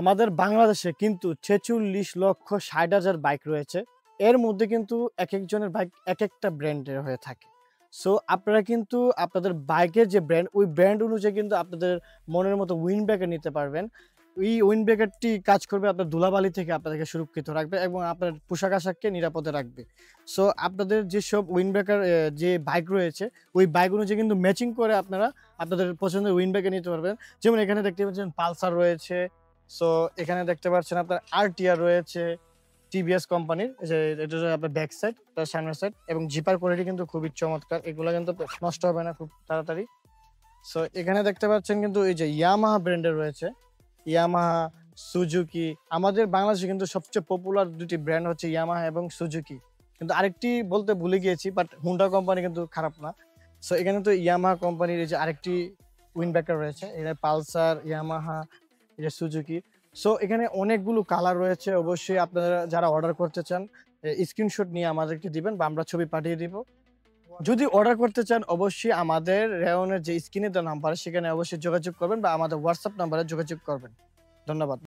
আমাদের বাংলাদেশে কিন্তু ৪৬,৬০,০০০ বাইক রয়েছে। এর মধ্যে কিন্তু একেকজনের বাইক একেকটা ব্র্যান্ডের হয়ে থাকে। সো আপনারা কিন্তু আপনাদের বাইকের যে ব্র্যান্ড, ওই ব্র্যান্ড অনুযায়ী কিন্তু আপনাদের মনের মতো উইন্ড ব্রেকার নিতে পারবেন। এই উইন্ড ব্রেকারটি কাজ করবে আপনার ধুলাবালি থেকে আপনাদেরকে সুরক্ষিত রাখবে এবং আপনার পোশাক-আশাককে নিরাপদে রাখবে। সো আপনাদের যেসব উইন্ড ব্রেকার যে বাইক রয়েছে, ওই বাইক অনুযায়ী কিন্তু ম্যাচিং করে আপনারা আপনাদের পছন্দের উইন্ড ব্রেকার নিতে পারবেন। যেমন এখানে দেখতে পাচ্ছেন পালসার রয়েছে। সো এখানে দেখতে পাচ্ছেন আপনার আরটিআর রয়েছে, টিভিএস কোম্পানির যে এটা হচ্ছে আপনার ব্যাক সাইড, তার সামনের সাইড এবং জিপার কোয়ালিটি কিন্তু খুবই চমৎকার। এগুলা কিন্তু নষ্ট হবে না খুব তাড়াতাড়ি। সো এখানে দেখতে পাচ্ছেন কিন্তু এই যে ইয়ামাহা ব্র্যান্ডের রয়েছে। Yamaha, Suzuki. আমাদের বাংলাদেশে কিন্তু সবচেয়ে পপুলার ২ টি ব্র্যান্ড হচ্ছে ইয়ামাহা এবং সুজুকি। কিন্তু আরেকটি বলতে ভুলে গিয়েছি, বাট হুন্ডা কোম্পানি কিন্তু খারাপ না। সো এখানে তো ইয়ামাহা কোম্পানির এই যে আরেকটি উইন্ড ব্রেকার রয়েছে। এটা পালসার, ইয়ামাহা, এই যে সুজুকি। সো এখানে অনেকগুলো কালার রয়েছে। অবশ্যই আপনারা যারা অর্ডার করতে চান স্ক্রিনশট নিয়ে আমাদেরকে দিবেন বা আমরা ছবি পাঠিয়ে দিব। যদি অর্ডার করতে চান অবশ্যই আমাদের রেওনের যে স্ক্রিনে দেওয়া নাম্বার সেখানে অবশ্যই যোগাযোগ করবেন বা আমাদের WhatsApp নাম্বারে যোগাযোগ করবেন। ধন্যবাদ।